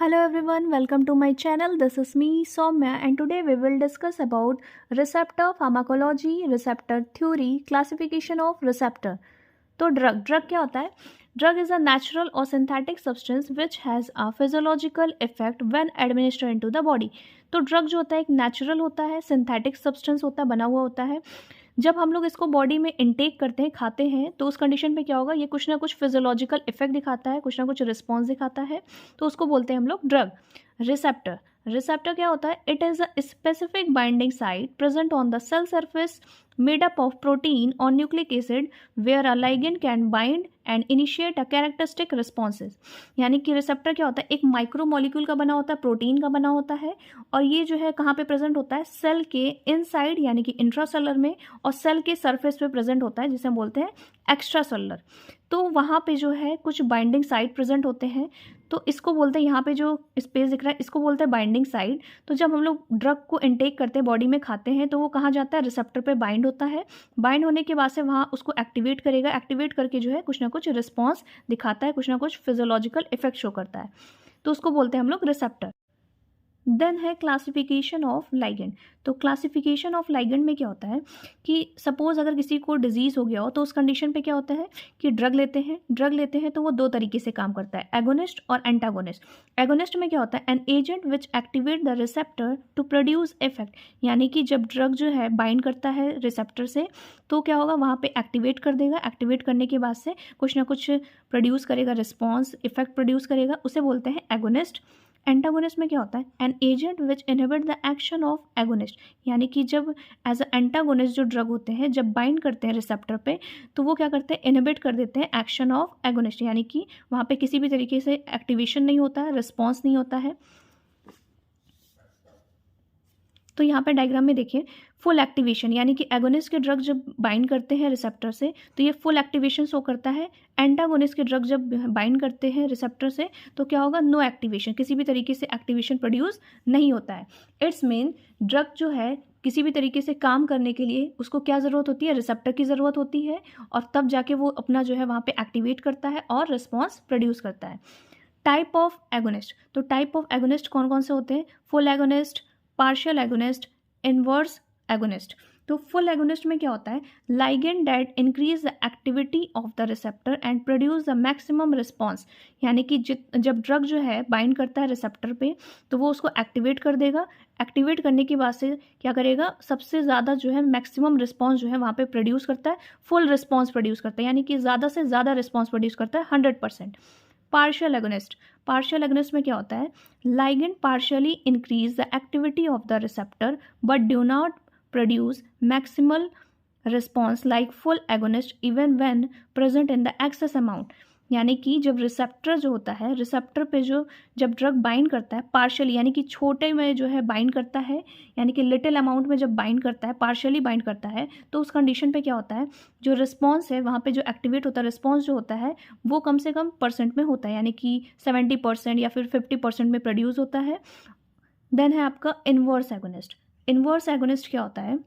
Hello everyone, welcome to my channel. This is me Soumya and today we will discuss about receptor pharmacology, receptor theory, classification of receptor. तो drug क्या होता है? Drug is a natural और synthetic substance which has a physiological effect when administer into the body. तो drug जो होता है एक नेचुरल होता है, सिंथेटिक सब्सटेंस होता है, बना हुआ होता है. जब हम लोग इसको बॉडी में इनटेक करते हैं, खाते हैं, तो उस कंडीशन पे क्या होगा, ये कुछ ना कुछ फिजियोलॉजिकल इफेक्ट दिखाता है, कुछ ना कुछ रिस्पॉन्स दिखाता है, तो उसको बोलते हैं हम लोग ड्रग. रिसेप्टर. रिसेप्टर क्या होता है? It is a specific binding site present on the cell surface made up of protein or nucleic acid where a ligand can bind and initiate a characteristic responses. यानी कि receptor क्या होता है? एक micro molecule का बना होता है, प्रोटीन का बना होता है, और ये जो है कहाँ पे प्रेजेंट होता है? सेल के इनसाइड यानी कि इंट्रासेलर में, और सेल के सरफेस पे प्रेजेंट होता है, जिसे हम बोलते हैं एक्स्ट्रा सेलुलर. तो वहाँ पे जो है कुछ बाइंडिंग साइट प्रेजेंट होते हैं, तो इसको बोलते हैं, यहाँ पे जो स्पेस दिख रहा है इसको बोलते हैं बाइंडिंग साइट. तो जब हम लोग ड्रग को इनटेक करते हैं, बॉडी में खाते हैं, तो वो कहाँ जाता है? रिसेप्टर पे बाइंड होता है. बाइंड होने के बाद से वहाँ उसको एक्टिवेट करेगा, एक्टिवेट करके जो है कुछ ना कुछ रिस्पॉन्स दिखाता है, कुछ ना कुछ फिजियोलॉजिकल इफेक्ट शो करता है, तो उसको बोलते हैं हम लोग रिसेप्टर. देन है क्लासिफिकेशन ऑफ लाइगेंड. तो क्लासिफिकेशन ऑफ लाइगेंड में क्या होता है कि सपोज अगर किसी को डिजीज़ हो गया हो, तो उस कंडीशन पे क्या होता है कि ड्रग लेते हैं तो वो दो तरीके से काम करता है, एगोनिस्ट और एंटागोनिस्ट. एगोनिस्ट में क्या होता है? An agent which activate the receptor to produce effect. यानी कि जब ड्रग जो है बाइंड करता है रिसेप्टर से, तो क्या होगा, वहाँ पे एक्टिवेट कर देगा, एक्टिवेट करने के बाद से कुछ ना कुछ प्रोड्यूस करेगा, रिस्पॉन्स इफेक्ट प्रोड्यूस करेगा, उसे बोलते हैं एगोनिस्ट. एंटागोनिस्ट में क्या होता है? An agent which inhibit the action of agonist. यानी कि जब एज अ एंटागोनिस्ट जो ड्रग होते हैं, जब बाइंड करते हैं रिसेप्टर पे, तो वो क्या करते हैं? इनहिबिट कर देते हैं एक्शन ऑफ एगोनिस्ट. यानी कि वहाँ पे किसी भी तरीके से एक्टिवेशन नहीं होता है, रिस्पॉन्स नहीं होता है. तो यहाँ पे डायग्राम में देखिए, फुल एक्टिवेशन, यानी कि एगोनिस्ट के ड्रग जब बाइंड करते हैं रिसेप्टर से, तो ये फुल एक्टिवेशन शो करता है. एंटागोनिस्ट के ड्रग जब बाइंड करते हैं रिसेप्टर से, तो क्या होगा? नो एक्टिवेशन, किसी भी तरीके से एक्टिवेशन प्रोड्यूस नहीं होता है. इट्स मीन ड्रग जो है किसी भी तरीके से काम करने के लिए उसको क्या ज़रूरत होती है? रिसेप्टर की ज़रूरत होती है, और तब जाके वो अपना जो है वहाँ पे एक्टिवेट करता है और रिस्पॉन्स प्रोड्यूस करता है. Type of agonist. तो टाइप ऑफ एगोनिस्ट कौन कौन से होते हैं? Full agonist, partial agonist, inverse agonist. तो फुल एगोनिस्ट में क्या होता है? Ligand that increase the activity of the receptor and produce the maximum response. यानी कि जब ड्रग जो है बाइंड करता है रिसेप्टर पे, तो वो उसको एक्टिवेट कर देगा. एक्टिवेट करने के बाद से क्या करेगा? सबसे ज़्यादा जो है मैक्सिमम रिस्पॉन्स जो है वहाँ पे प्रोड्यूस करता है, फुल रिस्पॉन्स प्रोड्यूस करता है, यानी कि ज़्यादा से ज़्यादा रिस्पॉन्स प्रोड्यूस करता है, 100%. Partial agonist. पार्शियल एगोनिस्ट में क्या होता है? Ligand partially increase the activity of the receptor but do not produce maximal response like full agonist even when present in the excess amount. यानी कि जब रिसेप्टर जो होता है, रिसेप्टर पे जो जब ड्रग बाइंड करता है पार्शियली, यानी कि छोटे में जो है बाइंड करता है, यानी कि लिटिल अमाउंट में जब बाइंड करता है, पार्शियली बाइंड करता है, तो उस कंडीशन पे क्या होता है? जो रिस्पॉन्स है वहाँ पे जो एक्टिवेट होता है, रिस्पॉन्स जो होता है वो कम से कम परसेंट में होता है, यानी कि 70% या फिर 50% में प्रोड्यूस होता है. देन है आपका इनवर्स एगोनिस्ट. इनवर्स एगोनिस्ट क्या होता है?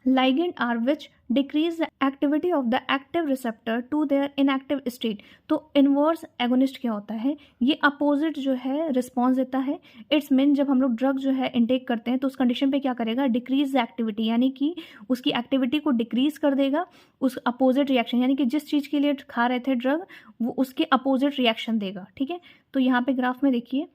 ligand are which decrease the activity of the active receptor to their inactive state. तो इनवर्स एगोनिस्ट क्या होता है? ये अपोजिट जो है रिस्पॉन्स देता है. इट्स मीन जब हम लोग ड्रग जो है इनटेक करते हैं, तो उस कंडीशन पे क्या करेगा? डिक्रीज द एक्टिविटी, यानी कि उसकी एक्टिविटी को डिक्रीज कर देगा, उस अपोजिट रिएक्शन, यानी कि जिस चीज़ के लिए खा रहे थे ड्रग, वो उसके अपोजिट रिएक्शन देगा. ठीक है, तो यहाँ पे ग्राफ में देखिए,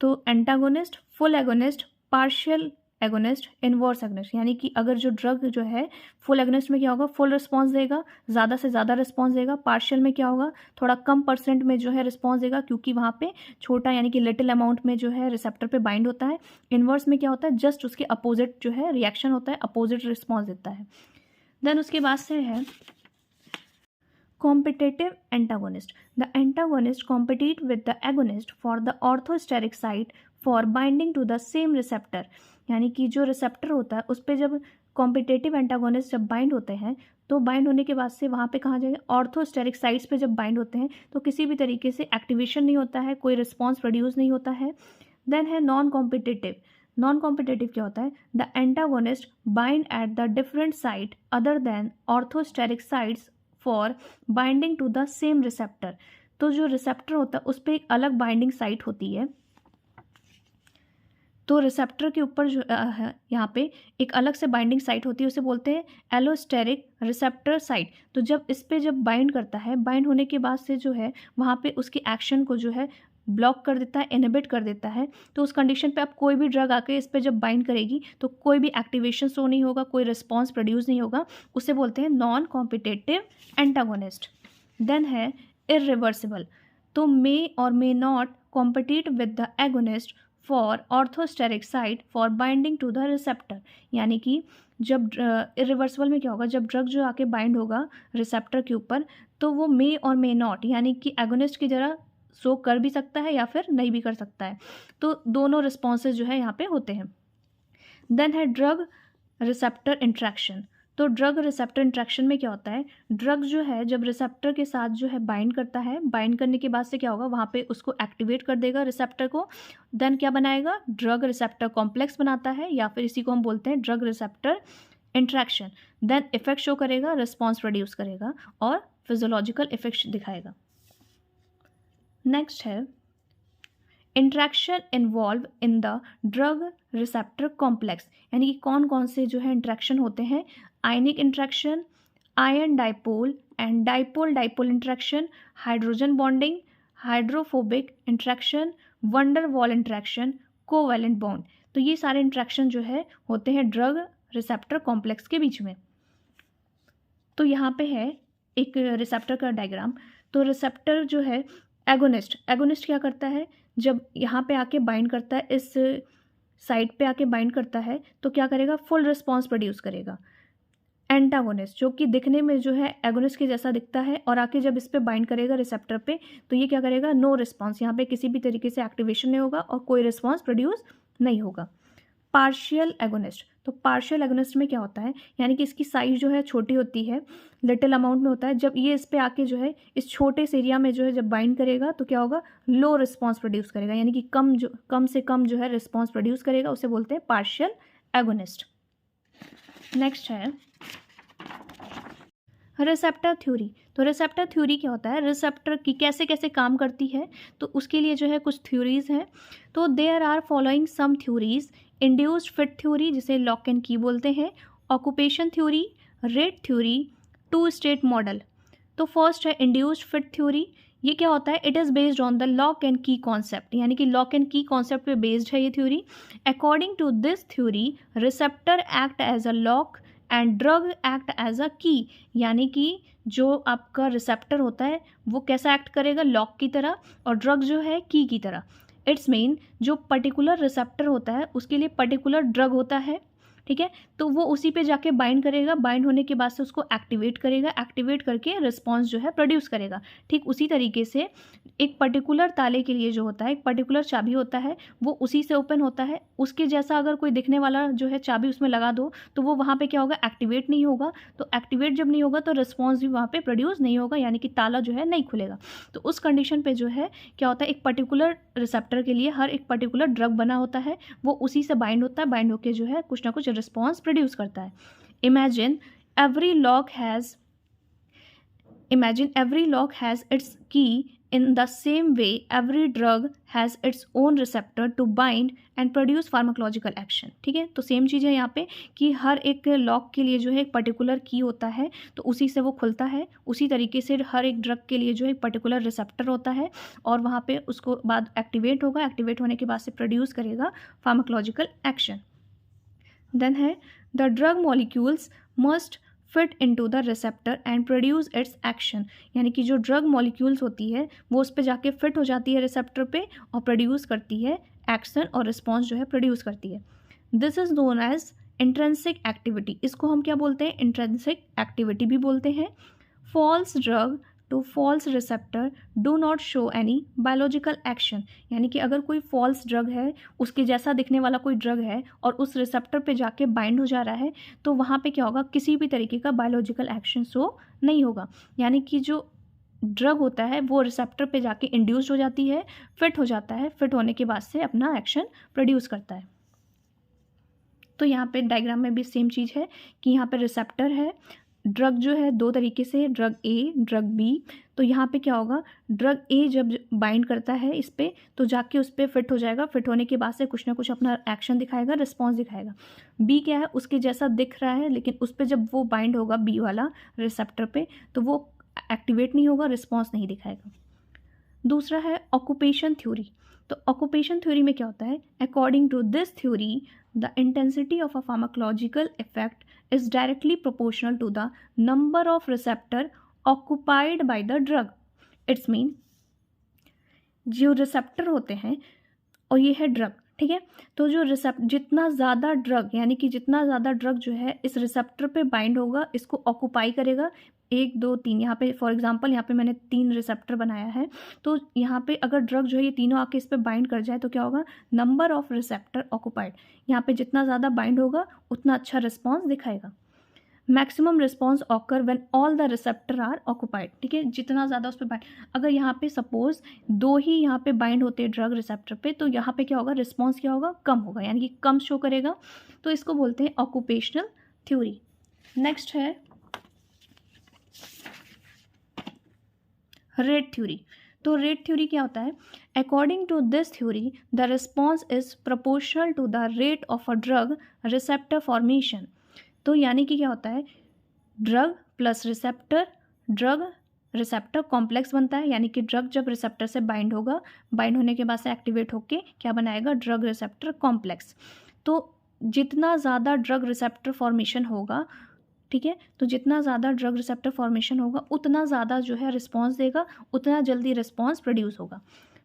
तो antagonist, full agonist, partial agonist, inverse agonist. यानी कि अगर जो ड्रग जो है फुल एगोनिस्ट में क्या होगा? फुल रिस्पॉन्स देगा, ज़्यादा से ज़्यादा रिस्पॉन्स देगा. पार्शियल में क्या होगा? थोड़ा कम परसेंट में जो है रिस्पॉन्स देगा, क्योंकि वहाँ पे छोटा यानी कि लिटिल अमाउंट में जो है रिसेप्टर पे बाइंड होता है. इनवर्स में क्या होता है? जस्ट उसके अपोजिट जो है रिएक्शन होता है, अपोजिट रिस्पॉन्स देता है. देन उसके बाद से है competitive antagonist. The antagonist compete with the agonist for the orthosteric site for binding to the same receptor. यानी कि जो रिसेप्टर होता है उस पर जब कॉम्पिटेटिव एंटागोनिस्ट जब बाइंड होते हैं, तो बाइंड होने के बाद से वहाँ पे कहाँ जाएंगे? ऑर्थोस्टेरिक साइट्स पे जब बाइंड होते हैं, तो किसी भी तरीके से एक्टिवेशन नहीं होता है, कोई रिस्पॉन्स प्रोड्यूस नहीं होता है. देन है नॉन कॉम्पिटेटिव. नॉन कॉम्पिटेटिव क्या होता है? The antagonist bind at the different site other than orthosteric sites for binding to the same receptor. तो जो रिसेप्टर होता है उस पर एक अलग बाइंडिंग साइट होती है। तो रिसेप्टर के ऊपर जो यहाँ पे एक अलग से बाइंडिंग साइट होती है, उसे बोलते हैं एलोस्टेरिक रिसेप्टर साइट। तो जब इस पे जब बाइंड करता है, बाइंड होने के बाद से जो है वहाँ पे उसकी एक्शन को जो है ब्लॉक कर देता है, इनहिबिट कर देता है। तो उस कंडीशन पे अब कोई भी ड्रग आके इस पे जब बाइंड करेगी तो कोई भी एक्टिवेशन शो नहीं होगा, कोई रिस्पॉन्स प्रोड्यूस नहीं होगा। उसे बोलते हैं नॉन कॉम्पिटिटिव एंटागोनिस्ट। देन है इरिवर्सिबल। तो मे और may not compete with the agonist for orthosteric site for binding to the receptor. यानी कि जब इरिवर्सिबल में क्या होगा, जब ड्रग जो आके बाइंड होगा रिसेप्टर के ऊपर तो वो मे और मे नॉट यानी कि एगोनिस्ट की जगह शो कर भी सकता है या फिर नहीं भी कर सकता है। तो दोनों रिस्पॉन्सेज जो है यहाँ पे होते हैं। देन है ड्रग रिसेप्टर इंट्रैक्शन। तो ड्रग रिसेप्टर इंट्रैक्शन में क्या होता है, ड्रग जो है जब रिसेप्टर के साथ जो है बाइंड करता है, बाइंड करने के बाद से क्या होगा, वहाँ पे उसको एक्टिवेट कर देगा रिसेप्टर को। देन क्या बनाएगा, ड्रग रिसेप्टर कॉम्प्लेक्स बनाता है, या फिर इसी को हम बोलते हैं drug receptor interaction. Then effect show करेगा, रिस्पॉन्स प्रोड्यूस करेगा और फिजियोलॉजिकल इफेक्ट दिखाएगा। नेक्स्ट है interaction involve in the drug receptor complex. यानी कि कौन कौन से जो है इंट्रैक्शन होते हैं, ionic interaction, ion dipole and dipole dipole interaction, hydrogen bonding, hydrophobic interaction, van der Waals interaction, covalent bond. तो ये सारे इंट्रैक्शन जो है होते हैं ड्रग रिसेप्टर कॉम्प्लेक्स के बीच में। तो यहाँ पे है एक रिसेप्टर का डायग्राम। तो रिसेप्टर जो है एगोनिस्ट क्या करता है, जब यहाँ पे आके बाइंड करता है, इस साइड पे आके बाइंड करता है तो क्या करेगा, फुल रिस्पॉन्स प्रोड्यूस करेगा। एंटागोनिस्ट जो कि दिखने में जो है एगोनिस्ट के जैसा दिखता है और आके जब इस पे बाइंड करेगा रिसेप्टर पे तो ये क्या करेगा, नो रिस्पॉन्स, यहाँ पे किसी भी तरीके से एक्टिवेशन नहीं होगा और कोई रिस्पॉन्स प्रोड्यूस नहीं होगा। Partial agonist. तो पार्शियल एगोनिस्ट में क्या होता है, यानी कि इसकी साइज जो है छोटी होती है, लिटिल अमाउंट में होता है। जब ये इस पे आके जो है इस छोटे से एरिया में जो है जब बाइंड करेगा तो क्या होगा, लो रिस्पॉन्स प्रोड्यूस करेगा, यानी कि कम से कम जो है रिस्पॉन्स प्रोड्यूस करेगा, उसे बोलते हैं पार्शियल एगोनिस्ट। नेक्स्ट है रिसेप्टर थ्योरी। तो रिसेप्टर थ्योरी क्या होता है, रिसेप्टर की कैसे कैसे काम करती है, तो उसके लिए जो है कुछ थ्योरीज हैं। तो there are following some theories, induced fit theory जिसे लॉक एंड की बोलते हैं, occupation theory, rate theory, two state model. तो फर्स्ट है इंड्यूस्ड फिट थ्योरी। ये क्या होता है, it is based on the lock and key concept, यानी कि लॉक एंड की कॉन्सेप्ट पे बेस्ड है ये theory. According to this theory receptor act as a lock and drug act as a की। यानी कि जो आपका रिसेप्टर होता है वो कैसा एक्ट करेगा, लॉक की तरह, और ड्रग जो है की तरह। इट्स मीन जो पर्टिकुलर रिसेप्टर होता है उसके लिए पर्टिकुलर ड्रग होता है, ठीक है। तो वो उसी पे जाके बाइंड करेगा, बाइंड होने के बाद से उसको एक्टिवेट करेगा, एक्टिवेट करके रिस्पॉन्स जो है प्रोड्यूस करेगा। ठीक उसी तरीके से एक पर्टिकुलर ताले के लिए जो होता है, एक पर्टिकुलर चाबी होता है, वो उसी से ओपन होता है। उसके जैसा अगर कोई दिखने वाला जो है चाबी उसमें लगा दो तो वो वहाँ पे क्या होगा, एक्टिवेट नहीं होगा। तो एक्टिवेट जब नहीं होगा तो रिस्पॉन्स भी वहाँ पे प्रोड्यूस नहीं होगा, यानी कि ताला जो है नहीं खुलेगा। तो उस कंडीशन पे जो है क्या होता है, एक पर्टिकुलर रिसेप्टर के लिए हर एक पर्टिकुलर ड्रग बना होता है, वो उसी से बाइंड होता है, बाइंड होकर जो है कुछ ना कुछ रिस्पॉन्स प्रोड्यूस करता है। Imagine every lock has its की। In the same way, every drug has its own receptor to bind and produce pharmacological action। ठीक है, तो सेम चीज़ है यहाँ पे कि हर एक लॉक के लिए जो है एक पर्टिकुलर की होता है, तो उसी से वो खुलता है। उसी तरीके से हर एक ड्रग के लिए जो है एक पर्टिकुलर रिसेप्टर होता है और वहाँ पे उसको बाद एक्टिवेट होगा, एक्टिवेट होने के बाद से प्रोड्यूस करेगा फार्माकोलॉजिकल एक्शन। देन है the drug molecules must fit into the receptor and produce it's action. यानी कि जो ड्रग मॉलिक्यूल्स होती है वो उस पर जाके फिट हो जाती है रिसेप्टर पे और प्रोड्यूस करती है एक्शन और रिस्पॉन्स जो है प्रोड्यूस करती है। This is known as intrinsic activity. इसको हम क्या बोलते हैं, इंट्रिंसिक एक्टिविटी भी बोलते हैं। False drug to false receptor do not show any biological action. यानी कि अगर कोई फॉल्स ड्रग है, उसके जैसा दिखने वाला कोई ड्रग है और उस रिसेप्टर पे जाके बाइंड हो जा रहा है, तो वहाँ पे क्या होगा, किसी भी तरीके का बायोलॉजिकल एक्शन शो नहीं होगा। यानी कि जो ड्रग होता है वो रिसेप्टर पे जाके इंड्यूस्ड हो जाती है, फिट हो जाता है, फिट होने के बाद से अपना एक्शन प्रोड्यूस करता है। तो यहाँ पे डायग्राम में भी सेम चीज़ है कि यहाँ पे रिसेप्टर है, ड्रग जो है दो तरीके से, ड्रग ए, ड्रग बी। तो यहाँ पे क्या होगा, ड्रग ए जब बाइंड करता है इस पे तो जाके उस पर फिट हो जाएगा, फिट होने के बाद से कुछ ना कुछ अपना एक्शन दिखाएगा, रिस्पॉन्स दिखाएगा। बी क्या है, उसके जैसा दिख रहा है लेकिन उस पर जब वो बाइंड होगा बी वाला रिसेप्टर पे तो वो एक्टिवेट नहीं होगा, रिस्पॉन्स नहीं दिखाएगा। दूसरा है ऑक्यूपेशन थ्योरी। तो ऑक्यूपेशन थ्योरी में क्या होता है, according to this theory the intensity of a pharmacological effect is directly proportional to the number of receptor occupied by the drug. It's mean जो रिसेप्टर होते हैं और ये है ड्रग, ठीक है। तो जो जितना ज़्यादा ड्रग यानी कि जितना ज़्यादा ड्रग जो है इस रिसेप्टर पे बाइंड होगा, इसको ऑक्यूपाई करेगा, 1 2 3, यहाँ पे फॉर एग्जांपल यहाँ पे मैंने 3 रिसेप्टर बनाया है, तो यहाँ पे अगर ड्रग जो है ये तीनों आके इस पे बाइंड कर जाए तो क्या होगा, नंबर ऑफ रिसेप्टर ऑक्यूपाइड, यहाँ पे जितना ज़्यादा बाइंड होगा उतना अच्छा रिस्पॉन्स दिखाएगा। Maximum response occur when all the receptor are occupied, ठीक है, जितना ज़्यादा उस पर बाइंड, अगर यहाँ पे सपोज 2 ही यहाँ पे बाइंड होते हैं ड्रग रिसेप्टर पे तो यहाँ पे क्या होगा, रिस्पॉन्स क्या होगा, कम होगा, यानी कि कम शो करेगा। तो इसको बोलते हैं ऑक्यूपेशनल थ्योरी। नेक्स्ट है रेट थ्योरी। तो रेट थ्योरी क्या होता है, according to this theory the response is proportional to the rate of a drug receptor formation. तो यानी कि क्या होता है, drug plus receptor, drug receptor complex बनता है, यानी कि ड्रग जब रिसेप्टर से बाइंड होगा, बाइंड होने के बाद से एक्टिवेट होके क्या बनाएगा, ड्रग रिसेप्टर कॉम्प्लेक्स। तो जितना ज़्यादा ड्रग रिसेप्टर फॉर्मेशन होगा, ठीक है, तो जितना ज़्यादा ड्रग रिसेप्टर फॉर्मेशन होगा उतना ज़्यादा जो है रिस्पॉन्स देगा, उतना जल्दी रिस्पॉन्स प्रोड्यूस होगा।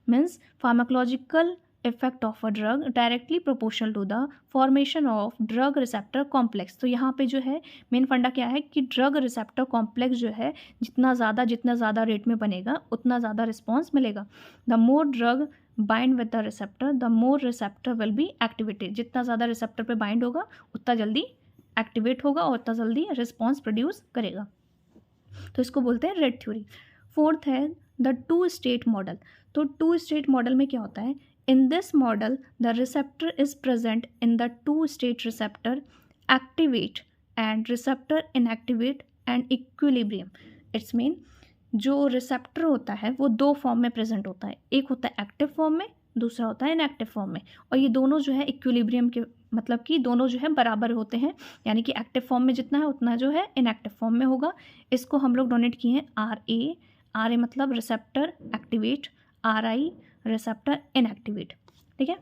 Means pharmacological effect of a drug directly proportional to the formation of drug receptor complex. तो यहाँ पे जो है मेन फंडा क्या है कि ड्रग रिसेप्टर कॉम्प्लेक्स जो है जितना ज़्यादा रेट में बनेगा उतना ज़्यादा रिस्पॉन्स मिलेगा। The more drug bind with the receptor the more receptor will be activated. जितना ज़्यादा रिसेप्टर पे बाइंड होगा उतना जल्दी एक्टिवेट होगा और उतना जल्दी रिस्पॉन्स प्रोड्यूस करेगा। तो इसको बोलते हैं रेट थ्योरी। फोर्थ है द 2 स्टेट मॉडल। तो 2 स्टेट मॉडल में क्या होता है, in this model the receptor is present in the 2 state receptor activate and receptor inactivate and equilibrium। It's mean जो रिसेप्टर होता है वो 2 फॉर्म में प्रेजेंट होता है, एक होता है एक्टिव फॉर्म में, दूसरा होता है इनएक्टिव फॉर्म में, और ये दोनों जो है इक्विलिब्रियम के मतलब कि दोनों जो है बराबर होते हैं, यानी कि एक्टिव फॉर्म में जितना है उतना जो है इनएक्टिव फॉर्म में होगा। इसको हम लोग डोनेट किए हैं RA मतलब receptor activate, RI receptor inactivate, ठीक है।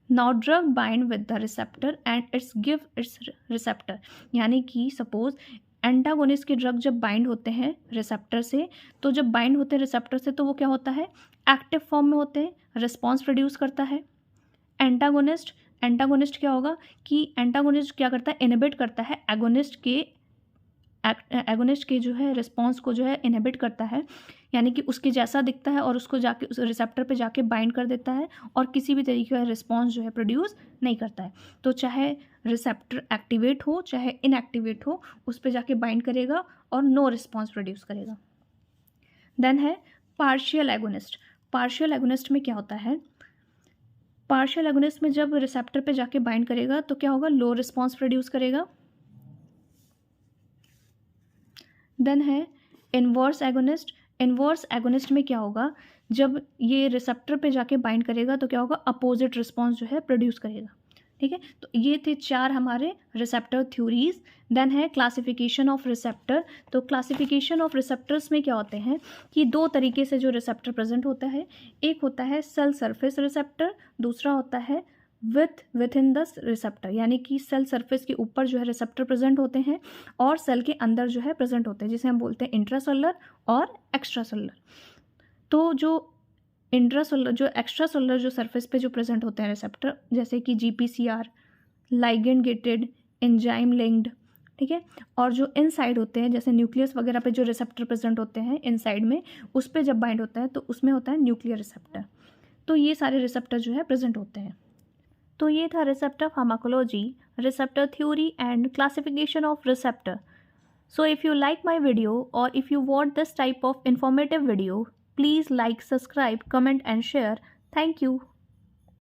Now drug bind with the receptor and it's give its receptor, यानी कि सपोज एंटागोनिस्ट के ड्रग जब बाइंड होते हैं रिसेप्टर से, तो जब बाइंड होते हैं रिसेप्टर से तो वो क्या होता है, एक्टिव फॉर्म में होते हैं, रिस्पॉन्स प्रोड्यूस करता है। एंटागोनिस्ट क्या होगा कि एंटागोनिस्ट क्या करता है, इनहिबिट करता है एगोनिस्ट के जो है रिस्पॉन्स को जो है इनहिबिट करता है, यानी कि उसके जैसा दिखता है और उसको जाके उस रिसेप्टर पे जाके बाइंड कर देता है और किसी भी तरीके का रिस्पॉन्स जो है प्रोड्यूस नहीं करता है। तो चाहे रिसेप्टर एक्टिवेट हो चाहे इनएक्टिवेट हो, उस पे जाके बाइंड करेगा और नो रिस्पॉन्स प्रोड्यूस करेगा। देन है पार्शियल एगोनिस्ट। पार्शियल एगोनिस्ट में क्या होता है, पार्शियल एगोनिस्ट में जब रिसेप्टर पे जाके बाइंड करेगा तो क्या होगा, लो रिस्पॉन्स प्रोड्यूस करेगा। देन है इनवर्स एगोनिस्ट। इनवर्स एगोनिस्ट में क्या होगा, जब ये रिसेप्टर पे जाके बाइंड करेगा तो क्या होगा, अपोजिट रिस्पॉन्स जो है प्रोड्यूस करेगा, ठीक है। तो ये थे 4 हमारे रिसेप्टर थ्योरीज। देन है क्लासिफिकेशन ऑफ रिसेप्टर। तो क्लासिफिकेशन ऑफ रिसेप्टर्स में क्या होते हैं कि 2 तरीके से जो रिसेप्टर प्रेजेंट होता है, एक होता है सेल सरफेस रिसेप्टर, दूसरा होता है विथ इन द रिसेप्टर, यानी कि सेल सरफेस के ऊपर जो है रिसेप्टर प्रेजेंट होते हैं और सेल के अंदर जो है प्रेजेंट होते हैं, जिसे हम बोलते हैं इंट्रासेलुलर और एक्स्ट्रासेलुलर। तो जो इंट्रासेलुलर जो एक्स्ट्रासेलुलर जो सरफेस पे जो प्रेजेंट होते हैं रिसेप्टर, जैसे कि GPCR, ligand gated, enzyme linked, ठीक है, और जो इनसाइड होते हैं जैसे न्यूक्लियस वगैरह पे जो रिसेप्टर प्रेजेंट होते हैं इनसाइड में, उस पर जब बाइंड होता है तो उसमें होता है न्यूक्लियर रिसेप्टर। तो ये सारे रिसेप्टर जो है प्रेजेंट होते हैं। तो ये था receptor pharmacology, receptor theory and classification of receptor. So if you like my video or if you want this type of informative video, please like, subscribe, comment and share. Thank you.